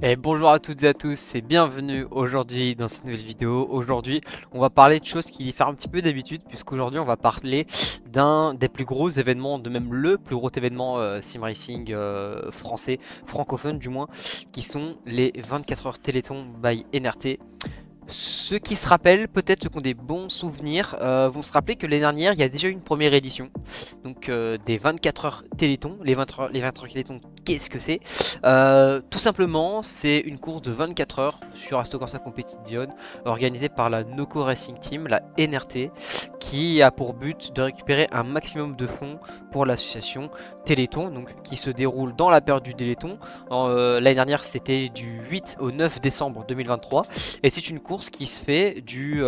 Et bonjour à toutes et à tous et bienvenue aujourd'hui dans cette nouvelle vidéo. Aujourd'hui on va parler de choses qui diffèrent un petit peu d'habitude, puisqu'aujourd'hui on va parler d'un des plus gros événements, de même le plus gros événement sim racing français, francophone du moins, qui sont les 24 heures Téléthon by NRT. Ceux qui se rappellent, peut-être ceux qui ont des bons souvenirs, vont se rappeler que l'année dernière, il y a déjà eu une première édition. Donc des 24 heures Téléthon. Les 24 heures Téléthon, qu'est-ce que c'est? Tout simplement, c'est une course de 24 heures sur Aston Corsa Competition, organisée par la Noco Racing Team, la NRT, qui a pour but de récupérer un maximum de fonds pour l'association Téléthon, donc qui se déroule dans la période du Téléthon. L'année dernière, c'était du 8 au 9 décembre 2023. Et c'est une course qui se fait du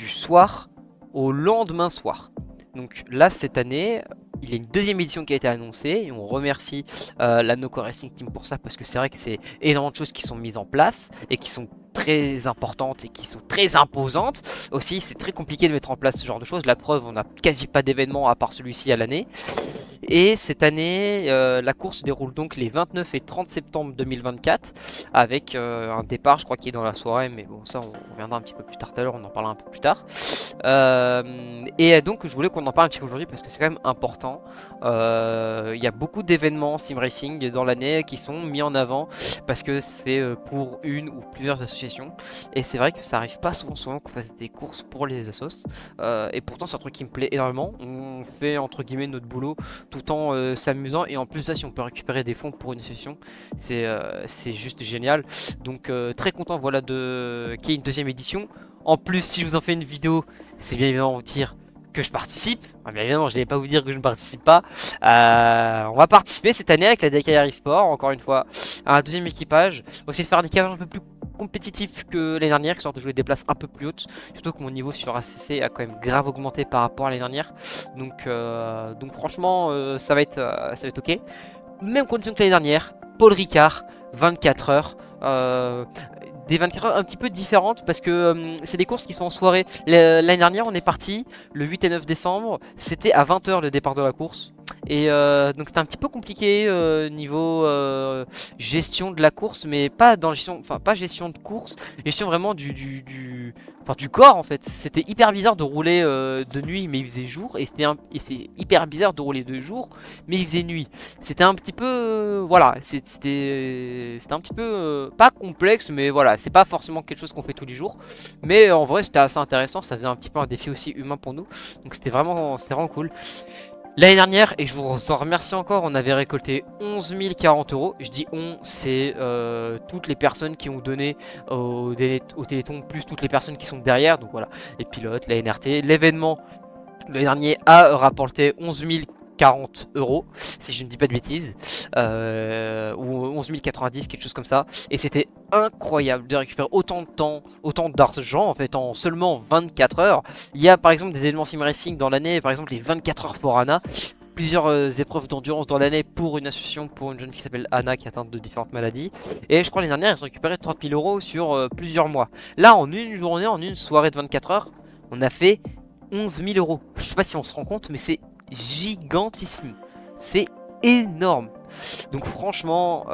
soir au lendemain soir. Donc là, cette année, il y a une deuxième édition qui a été annoncée et on remercie la Noco Racing Team pour ça, parce que c'est vrai que c'est énormément de choses qui sont mises en place et qui sont très importantes et qui sont très imposantes. Aussi, c'est très compliqué de mettre en place ce genre de choses. La preuve, on n'a quasi pas d'événements à part celui-ci à l'année. Et cette année, la course se déroule donc les 29 et 30 septembre 2024 avec un départ, je crois, qui est dans la soirée, mais bon, ça, on reviendra un petit peu plus tard tout à l'heure, on en parlera un peu plus tard. Et donc, je voulais qu'on en parle un petit peu aujourd'hui parce que c'est quand même important. Il y a beaucoup d'événements sim racing dans l'année qui sont mis en avant parce que c'est pour une ou plusieurs associations. Et c'est vrai que ça arrive pas souvent qu'on fasse des courses pour les assos. Et pourtant, c'est un truc qui me plaît énormément. On fait entre guillemets notre boulot tout en s'amusant, et en plus de ça, si on peut récupérer des fonds pour une session, c'est juste génial. Donc très content, voilà, de qu'il y ait une deuxième édition. En plus, si je vous en fais une vidéo, c'est bien évidemment vous dire que je participe. Bien évidemment, je ne vais pas vous dire que je ne participe pas. On va participer cette année avec la DKR eSport, encore une fois, à un deuxième équipage. On va essayer de faire un équipage un peu plus compétitif que l'année dernière, qui sorte de jouer des places un peu plus hautes. Surtout que mon niveau sur ACC a quand même grave augmenté par rapport à l'année dernière. Donc franchement, ça va être ok. Même condition que l'année dernière. Paul Ricard, 24 heures. Des 24 heures un petit peu différentes parce que c'est des courses qui sont en soirée. L'année dernière, on est parti le 8 et 9 décembre. C'était à 20 heures le départ de la course. Et donc c'était un petit peu compliqué niveau gestion de la course, mais pas dans la gestion, enfin pas gestion de course, gestion vraiment enfin, du corps en fait. C'était hyper bizarre de rouler de nuit, mais il faisait jour, et et c'est hyper bizarre de rouler de jour, mais il faisait nuit. C'était un petit peu, voilà, c'était un petit peu pas complexe, mais voilà, c'est pas forcément quelque chose qu'on fait tous les jours. Mais en vrai, c'était assez intéressant, ça faisait un petit peu un défi aussi humain pour nous, donc c'était vraiment cool. L'année dernière, et je vous en remercie encore, on avait récolté 11 040 euros. Je dis on, c'est toutes les personnes qui ont donné au Téléthon, plus toutes les personnes qui sont derrière. Donc voilà, les pilotes, la NRT. L'événement, le dernier, a rapporté 11 040 euros, si je ne dis pas de bêtises, ou 11 090, quelque chose comme ça. Et c'était incroyable de récupérer autant de temps, autant d'argent en fait en seulement 24 heures. Il y a par exemple des événements sim racing dans l'année, par exemple les 24 heures pour Anna, plusieurs épreuves d'endurance dans l'année pour une association, pour une jeune fille qui s'appelle Anna, qui est atteinte de différentes maladies. Et je crois l'année dernière, ils ont récupéré 30 000 euros sur plusieurs mois. Là, en une journée, en une soirée de 24 heures, on a fait 11 000 euros. Je sais pas si on se rend compte, mais c'est gigantissime. C'est énorme. Donc franchement,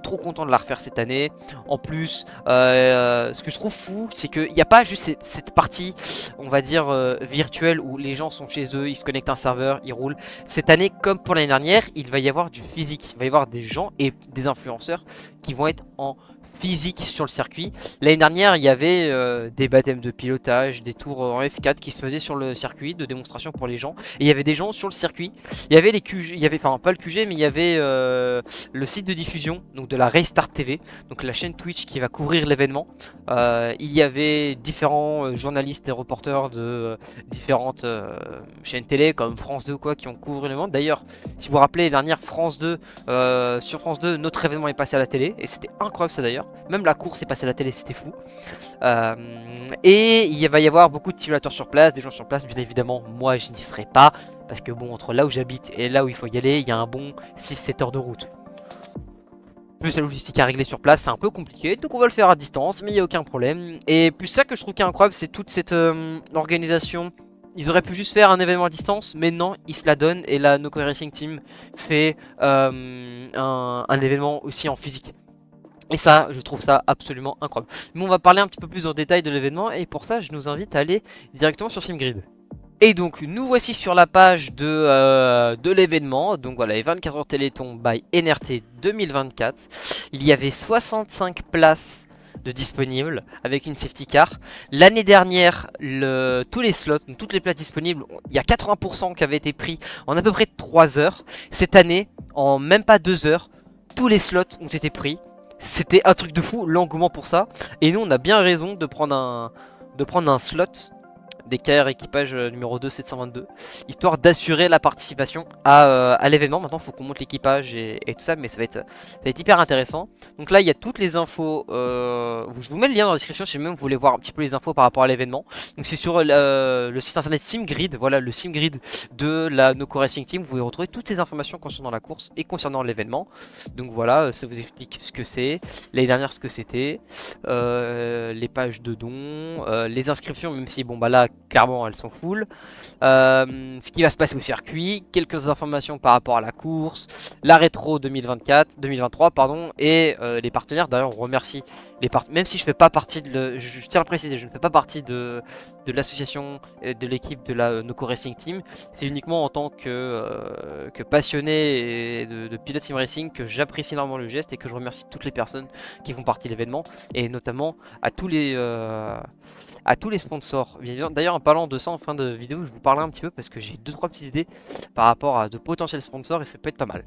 trop content de la refaire cette année. En plus, ce que je trouve fou, c'est qu'il n'y a pas juste cette partie, on va dire, virtuelle, où les gens sont chez eux, ils se connectent à un serveur, ils roulent. Cette année, comme pour l'année dernière, il va y avoir du physique. Il va y avoir des gens et des influenceurs qui vont être en physique sur le circuit. L'année dernière, il y avait des baptêmes de pilotage, des tours en F4 qui se faisaient sur le circuit de démonstration pour les gens. Et il y avait des gens sur le circuit. Il y avait les QG, il y avait, enfin pas le QG, mais il y avait le site de diffusion, donc de la Restart TV, donc la chaîne Twitch qui va couvrir l'événement. Il y avait différents journalistes et reporters de différentes chaînes télé comme France 2 quoi, qui ont couvert l'événement. D'ailleurs, si vous vous rappelez, les dernières France 2, sur France 2, notre événement est passé à la télé, et c'était incroyable ça d'ailleurs. Même la course est passée à la télé, c'était fou. Euh, et il va y avoir beaucoup de simulateurs sur place, des gens sur place. Bien évidemment, moi je n'y serai pas, parce que bon, entre là où j'habite et là où il faut y aller, il y a un bon 6-7 heures de route. Plus la logistique à régler sur place, c'est un peu compliqué, donc on va le faire à distance, mais il n'y a aucun problème. Et plus ça que je trouve qui est incroyable, c'est toute cette organisation. Ils auraient pu juste faire un événement à distance, mais non, ils se la donnent, et la Noco Racing Team fait un événement aussi en physique. Et ça, je trouve ça absolument incroyable. Mais on va parler un petit peu plus en détail de l'événement, et pour ça, je nous invite à aller directement sur SimGrid. Et donc, nous voici sur la page de l'événement. Donc voilà, les 24 heures Téléthon by NRT 2024. Il y avait 65 places de disponibles avec une safety car. L'année dernière, tous les slots, donc toutes les places disponibles, il y a 80% qui avaient été pris en à peu près 3 heures. Cette année, en même pas 2 heures, tous les slots ont été pris. C'était un truc de fou, l'engouement pour ça. Et nous, on a bien raison de prendre un slot des KR équipage numéro 2 722, histoire d'assurer la participation à l'événement. Maintenant il faut qu'on monte l'équipage et tout ça, mais ça va être hyper intéressant. Donc là il y a toutes les infos, je vous mets le lien dans la description si même vous voulez voir un petit peu les infos par rapport à l'événement. Donc c'est sur le site internet SimGrid, voilà le SimGrid de la Noco Racing Team. Vous pouvez retrouver toutes ces informations concernant la course et concernant l'événement. Donc voilà, ça vous explique ce que c'est, l'année dernière ce que c'était, les pages de dons, les inscriptions, même si bon bah là clairement elles sont full, ce qui va se passer au circuit, quelques informations par rapport à la course, la rétro 2023 pardon, et les partenaires. D'ailleurs on remercie les partenaires, même si je fais pas partie je tiens à le préciser, je ne fais pas partie de l'association, de l'équipe de la Noco Racing Team. C'est uniquement en tant que passionné de pilote sim racing que j'apprécie énormément le geste et que je remercie toutes les personnes qui font partie de l'événement, et notamment à tous les sponsors. D'ailleurs en parlant de ça en fin de vidéo, je vous parlerai un petit peu parce que j'ai 2-3 petites idées par rapport à de potentiels sponsors et ça peut être pas mal.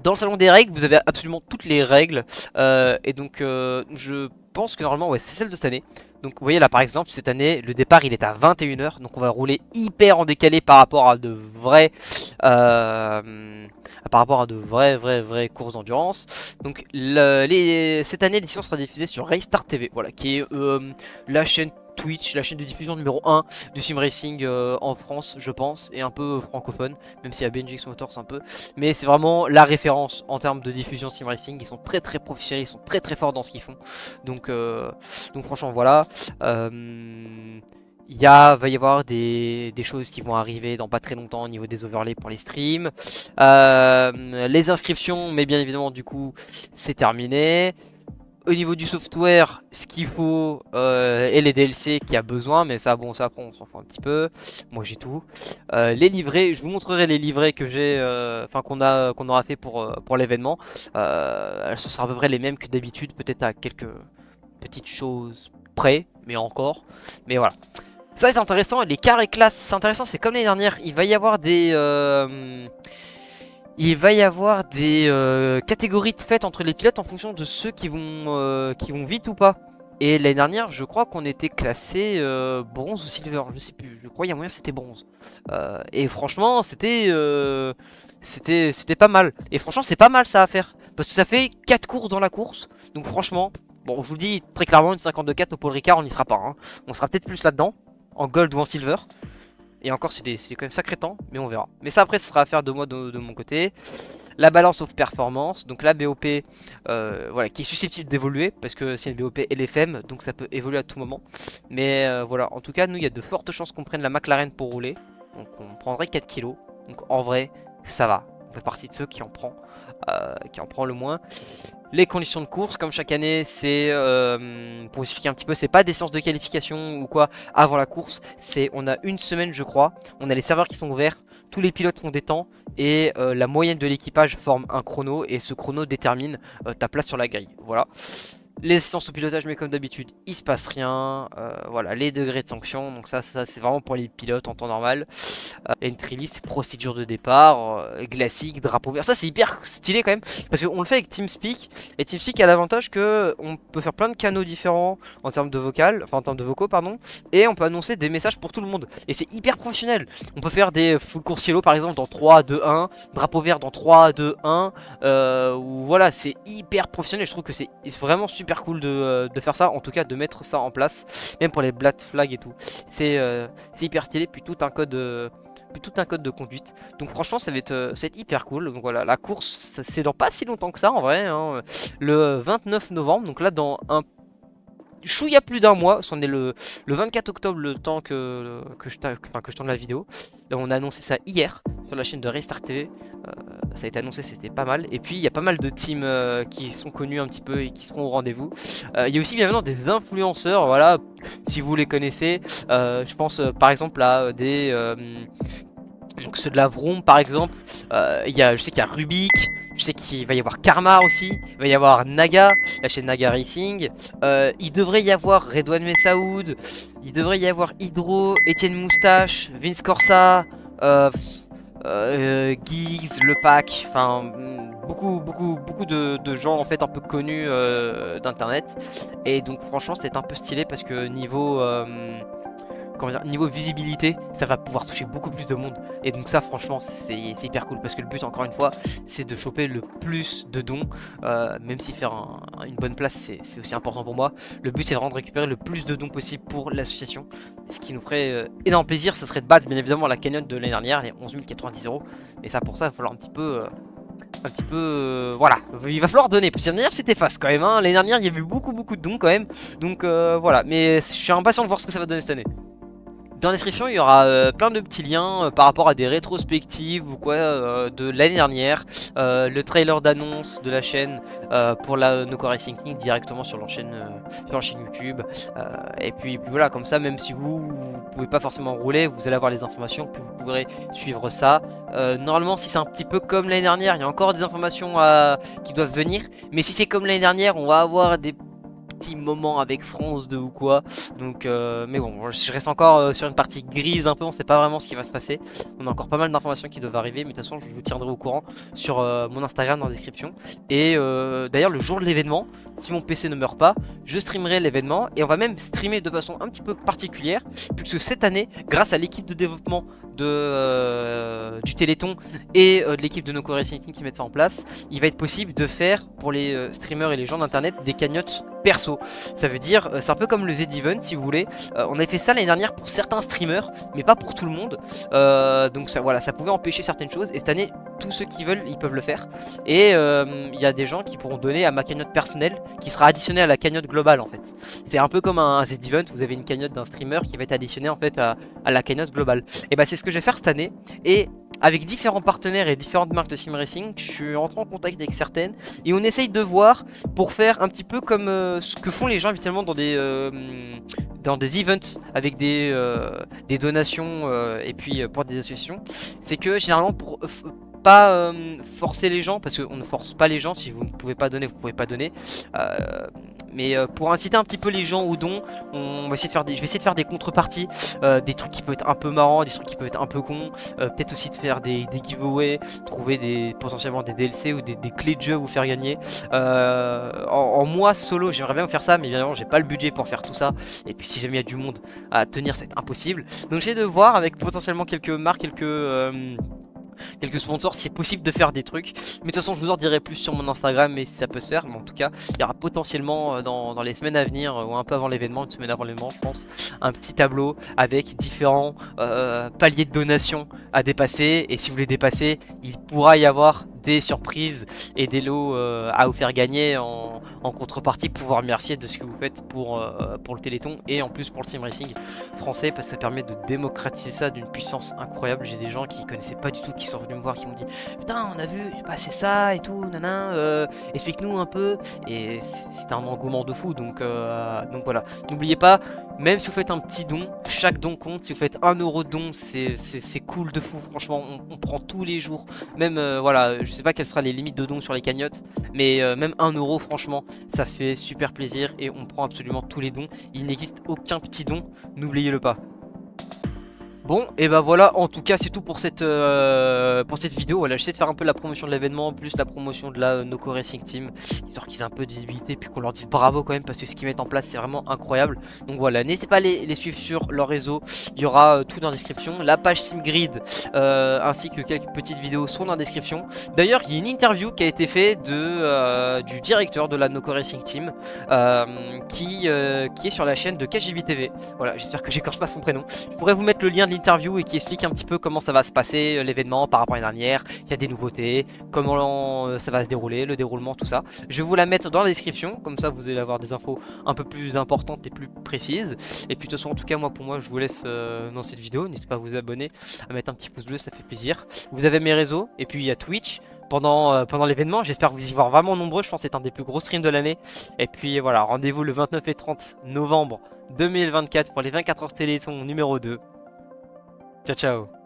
Dans le salon des règles, vous avez absolument toutes les règles, et donc je pense que normalement ouais, c'est celle de cette année. Donc vous voyez là par exemple cette année le départ il est à 21 h, donc on va rouler hyper en décalé par rapport à de vrais vraies courses d'endurance. Donc cette année l'édition sera diffusée sur Raystar TV, voilà, qui est la chaîne Twitch, la chaîne de diffusion numéro 1 du sim racing en France, je pense, et un peu francophone, même s'il y a BNGX Motors un peu. Mais c'est vraiment la référence en termes de diffusion sim racing. Ils sont très très professionnels, ils sont très très forts dans ce qu'ils font. Donc franchement, voilà. Va y avoir des choses qui vont arriver dans pas très longtemps au niveau des overlays pour les streams. Les inscriptions, mais bien évidemment, du coup, c'est terminé. Au niveau du software, ce qu'il faut et les DLC qu'il y a besoin, mais ça, bon, ça après on s'en fout un petit peu. Moi j'ai tout. Les livrets, je vous montrerai les livrets que j'ai, enfin qu'on aura fait pour l'événement. Ce sera à peu près les mêmes que d'habitude, peut-être à quelques petites choses près, mais encore. Mais voilà. Ça c'est intéressant. Les carrés classes, c'est intéressant. C'est comme l'année dernière. Il va y avoir des catégories de fêtes entre les pilotes en fonction de ceux qui vont vite ou pas. Et l'année dernière, je crois qu'on était classé bronze ou silver, je sais plus. Je crois qu'il y a moyen c'était bronze. Et franchement, c'était pas mal. Et franchement, c'est pas mal ça à faire. Parce que ça fait 4 courses dans la course. Donc franchement, bon, je vous le dis très clairement, une 52-4 au Paul Ricard, on n'y sera pas. Hein. On sera peut-être plus là-dedans, en gold ou en silver. Et encore, c'est quand même sacré temps, mais on verra. Mais ça, après, ce sera affaire de moi de mon côté. La balance of performance, donc la BOP, voilà, qui est susceptible d'évoluer, parce que c'est une BOP LFM, donc ça peut évoluer à tout moment. Mais voilà, en tout cas, nous, il y a de fortes chances qu'on prenne la McLaren pour rouler. Donc on prendrait 4 kilos. Donc en vrai, ça va. On fait partie de ceux qui en prend le moins. Les conditions de course, comme chaque année, c'est pour vous expliquer un petit peu, c'est pas des séances de qualification ou quoi avant la course. On a une semaine, je crois. On a les serveurs qui sont ouverts. Tous les pilotes font des temps et la moyenne de l'équipage forme un chrono et ce chrono détermine ta place sur la grille. Voilà. Les assistances au pilotage, mais comme d'habitude, il se passe rien. Voilà, les degrés de sanction, donc ça c'est vraiment pour les pilotes en temps normal. Entry list, procédure de départ, classique, drapeau vert. Ça c'est hyper stylé quand même, parce qu'on le fait avec TeamSpeak. Et TeamSpeak a l'avantage que on peut faire plein de canaux différents en termes de vocal, enfin en termes de vocaux pardon, et on peut annoncer des messages pour tout le monde. Et c'est hyper professionnel. On peut faire des full course yellow par exemple dans 3, 2, 1, drapeau vert dans 3, 2, 1. Ou voilà, c'est hyper professionnel. Je trouve que c'est vraiment super cool de faire ça, en tout cas de mettre ça en place, même pour les black flags et tout. C'est hyper stylé, puis tout un code de conduite. Donc franchement ça va être hyper cool. Donc voilà, la course c'est dans pas si longtemps que ça en vrai, hein, le 29 novembre. Donc là dans chouïa plus d'un mois, on est le 24 octobre, le temps que je tourne la vidéo. Là, on a annoncé ça hier sur la chaîne de Restart TV. Ça a été annoncé, c'était pas mal. Et puis il y a pas mal de teams qui sont connus un petit peu et qui seront au rendez-vous. Il y a aussi bien évidemment des influenceurs, voilà, si vous les connaissez. Je pense par exemple à donc ceux de la Vroom par exemple. Je sais qu'il y a Rubik. Je sais qu'il va y avoir Karma aussi, il va y avoir Naga, la chaîne Naga Racing, il devrait y avoir Redouane Messaoud, il devrait y avoir Hydro, Etienne Moustache, Vince Corsa, Giggs, Le Pack, enfin beaucoup de gens en fait un peu connus d'internet. Et donc franchement c'est un peu stylé parce que niveau visibilité, ça va pouvoir toucher beaucoup plus de monde. Et donc ça franchement c'est hyper cool parce que le but encore une fois c'est de choper le plus de dons, même si faire une bonne place c'est aussi important pour moi. Le but c'est vraiment de récupérer le plus de dons possible pour l'association. Ce qui nous ferait énorme plaisir, ce serait de battre bien évidemment la cagnotte de l'année dernière, les 11 090 €. Et ça pour ça il va falloir un petit peu voilà, il va falloir donner parce que l'année dernière c'était face quand même hein. L'année dernière il y avait beaucoup de dons quand même. Donc voilà, mais je suis impatient de voir ce que ça va donner cette année. Dans la description, il y aura plein de petits liens par rapport à des rétrospectives ou quoi de l'année dernière, le trailer d'annonce de la chaîne pour la Noco Racing Team directement sur leur chaîne YouTube. Et puis voilà, comme ça, même si vous pouvez pas forcément rouler, vous allez avoir les informations, puis vous pourrez suivre ça. Normalement, si c'est un petit peu comme l'année dernière, il y a encore des informations qui doivent venir. Mais si c'est comme l'année dernière, on va avoir des petit moment avec France 2 ou quoi. Donc mais bon, je reste encore sur une partie grise un peu, on sait pas vraiment ce qui va se passer. On a encore pas mal d'informations qui doivent arriver, mais de toute façon je vous tiendrai au courant sur mon Instagram dans la description. Et d'ailleurs le jour de l'événement, si mon PC ne meurt pas, je streamerai l'événement et on va même streamer de façon un petit peu particulière, puisque cette année, grâce à l'équipe de développement du Téléthon et de l'équipe de Noco Racing Team qui mettent ça en place, il va être possible de faire pour les streamers et les gens d'internet des cagnottes perso. Ça veut dire, c'est un peu comme le Z-Event si vous voulez. On avait fait ça l'année dernière pour certains streamers, mais pas pour tout le monde. Donc ça, voilà, ça pouvait empêcher certaines choses. Et cette année, tous ceux qui veulent, ils peuvent le faire. Et il y a des gens qui pourront donner à ma cagnotte personnelle, qui sera additionnée à la cagnotte globale en fait. C'est un peu comme un Z-Event, vous avez une cagnotte d'un streamer qui va être additionnée en fait à la cagnotte globale. Et bah c'est ce que je vais faire cette année. Et avec différents partenaires et différentes marques de sim racing, je suis rentré en contact avec certaines et on essaye de voir pour faire un petit peu comme ce que font les gens habituellement dans des events avec des donations et puis pour des associations. C'est que généralement pour pas forcer les gens, parce qu'on ne force pas les gens, si vous ne pouvez pas donner, vous ne pouvez pas donner. Mais pour inciter un petit peu les gens au don, je vais essayer de faire des contreparties, des trucs qui peuvent être un peu marrants, des trucs qui peuvent être un peu cons, peut-être aussi de faire des giveaways, trouver potentiellement des DLC ou des clés de jeu à vous faire gagner. En moi solo, j'aimerais bien faire ça, mais évidemment j'ai pas le budget pour faire tout ça. Et puis si jamais il y a du monde à tenir, c'est impossible. Donc j'essaie de voir avec potentiellement quelques marques, quelques sponsors si c'est possible de faire des trucs, mais de toute façon je vous en dirai plus sur mon Instagram, mais si ça peut se faire. Mais en tout cas il y aura potentiellement dans les semaines à venir ou un peu avant l'événement, une semaine avant l'événement je pense, un petit tableau avec différents paliers de donations à dépasser, et si vous les dépassez il pourra y avoir des surprises et des lots à vous faire gagner en contrepartie, pour vous remercier de ce que vous faites pour le Téléthon et en plus pour le sim racing français, parce que ça permet de démocratiser ça d'une puissance incroyable. J'ai des gens qui connaissaient pas du tout qui sont venus me voir, qui m'ont dit putain on a vu passer ça et tout nanan, explique-nous un peu, et c'était un engouement de fou. Donc voilà, n'oubliez pas, même si vous faites un petit don, chaque don compte. Si vous faites 1 € de don, c'est cool de fou, franchement on prend tous les jours. Même voilà, je sais pas quelles sera les limites de dons sur les cagnottes, mais même 1 € franchement ça fait super plaisir et on prend absolument tous les dons. Il n'existe aucun petit don, n'oubliez-le pas. Bon, et bah voilà, en tout cas c'est tout pour cette vidéo. Voilà, j'essaie de faire un peu la promotion de l'événement, plus la promotion de la Noco Racing Team, histoire qu'ils aient un peu de visibilité, puis qu'on leur dise bravo quand même, parce que ce qu'ils mettent en place c'est vraiment incroyable. Donc voilà, n'hésitez pas à les suivre sur leur réseau, il y aura tout dans la description. La page SimGrid ainsi que quelques petites vidéos seront dans la description. D'ailleurs, il y a une interview qui a été faite du directeur de la Noco Racing Team, qui est sur la chaîne de KGB TV. Voilà, j'espère que j'écorche pas son prénom. Je pourrais vous mettre le lien de l'interview et qui explique un petit peu comment ça va se passer, l'événement par rapport à l'année dernière, il y a des nouveautés, comment ça va se dérouler, le déroulement, tout ça. Je vais vous la mettre dans la description, comme ça vous allez avoir des infos un peu plus importantes et plus précises. Et puis de toute façon, en tout cas, pour moi, je vous laisse dans cette vidéo. N'hésitez pas à vous abonner, à mettre un petit pouce bleu, ça fait plaisir. Vous avez mes réseaux, et puis il y a Twitch. Pendant l'événement, j'espère vous y voir vraiment nombreux. Je pense que c'est un des plus gros streams de l'année. Et puis voilà, rendez-vous le 29 et 30 novembre 2024 pour les 24 heures Téléthon numéro 2. Ciao ciao.